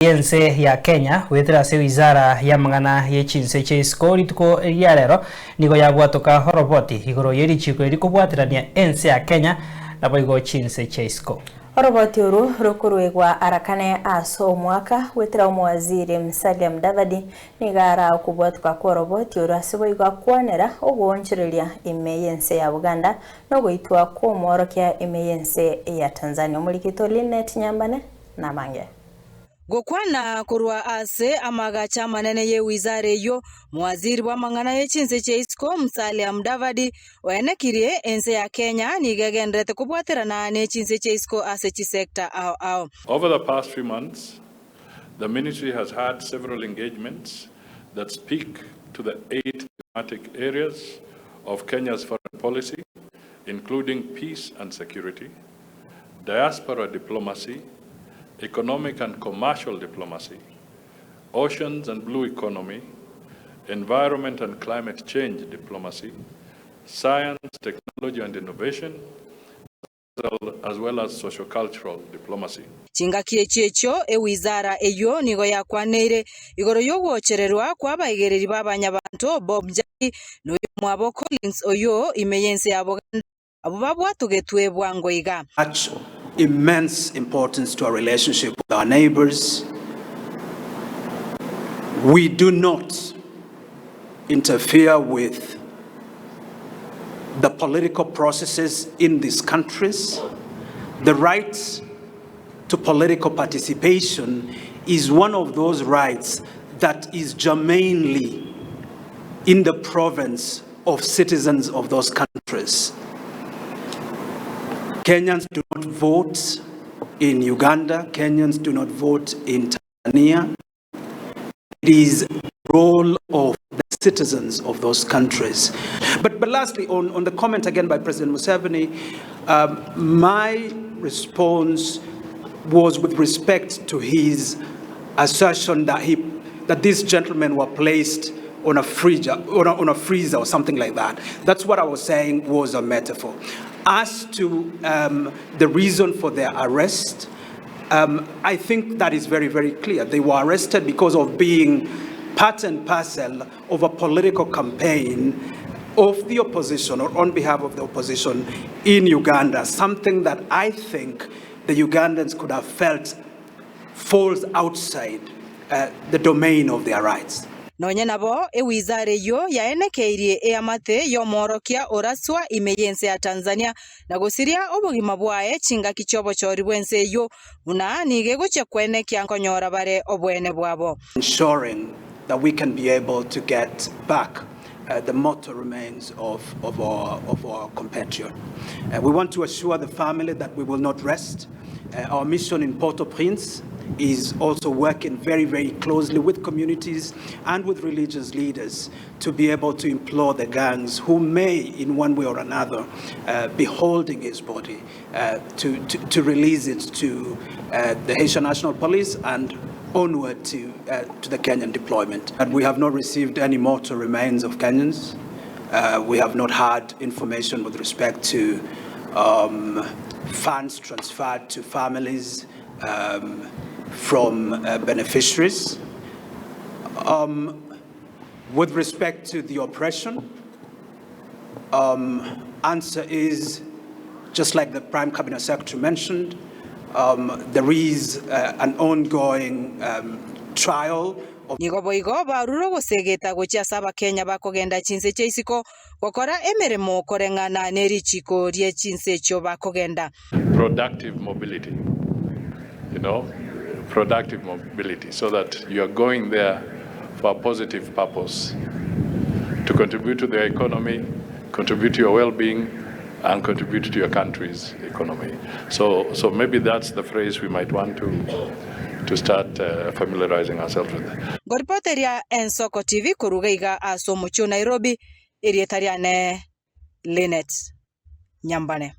Bw'Ense ya Kenya wetera se wizara ya mang'ana y'echinse cha ISKO rituko ya rero nigo yagwatoka horoboti igoro yeri chiko iri kubwatirania ense ya Kenya nabo igo chinse cha ISKO. Horoboti uru rukurwegwa arakane aso mwaka wetera umwaziri Musalia Mudavadi nigara okubwatuka kwa horoboti uru asibo igwa kwanera ogonchereria emeyense ya Uganda no goitwa kwa mworokia emeyense ya Tanzania. Mulikito Linet Nyambane na mange Gokwana kurwa ase amagacha manene ye wizare yo mwaziri wa mang'ana y'echinse cha ISKO Musalia Mudavadi waenekirie ense ya Kenya nigegendrete kubwatirana n'echinse cha ISKO ase chisekta ao. Over the past few months, the ministry has had several engagements that speak to the 8 thematic areas of Kenya's foreign policy, including peace and security, diaspora diplomacy, economic and commercial diplomacy, oceans and blue economy, environment and climate change diplomacy, science, technology and innovation, as well as socio-cultural diplomacy. Chingakie checho wizara eyo nigo yakwaneire igoro yogochererwa kwa baigereri b'abanyabantu Bw'Ense no mwabo Collins oyo imeyense ya Buganda abo babwatugetwe bwangoiga. Immense importance to our relationship with our neighbors. We do not interfere with the political processes in these countries. The right to political participation is one of those rights that is germane in the province of citizens of those countries. Kenyans do not vote in Uganda. Kenyans do not vote in Tanzania. It is the role of the citizens of those countries. But lastly, on the comment again by President Museveni, my response was with respect to his assertion that these gentlemen were placed on a freezer or something like that. That's what I was saying was a metaphor. As to the reason for their arrest, I think that is very, very clear. They were arrested because of being part and parcel of a political campaign of the opposition or on behalf of the opposition in Uganda, something that I think the Ugandans could have felt falls outside the domain of their rights. Nonye nabo wizare yo yaenekeirie amate yo morokia oraswa imeyense ya Tanzania na gosiria obugima bwae chinga kichobo chori Bw'Ense yo una nigegoche kwenekia nkonyora bare obwene bwabo. Ensuring that we can be able to get back the mortal remains of our compatriot. We want to assure the family that we will not rest. Our mission in Port-au-Prince is also working very, very closely with communities and with religious leaders to be able to implore the gangs who may, in one way or another, be holding his body to release it to the Haitian National Police and onward to the Kenyan deployment. And we have not received any mortal remains of Kenyans. We have not had information with respect to funds transferred to families from beneficiaries. With respect to the oppression, answer is, just like the Prime Cabinet Secretary mentioned, there is an ongoing trial. Nigoboigo baruro gosegeta gocha ABAKENYA bakogenda chinse cha ISKO gokora emeremo korengana neri chiko rie chinse cho bakogenda. Productive mobility, productive mobility, so that you are going there for a positive purpose, to contribute to the economy, contribute to your well-being, and contribute to your country's economy. So maybe that's the phrase we might want to start familiarizing ourselves with. Goripoteria Ensoko TV kurugaiga aso mucho Nairobi irietariane Linet Nyambane.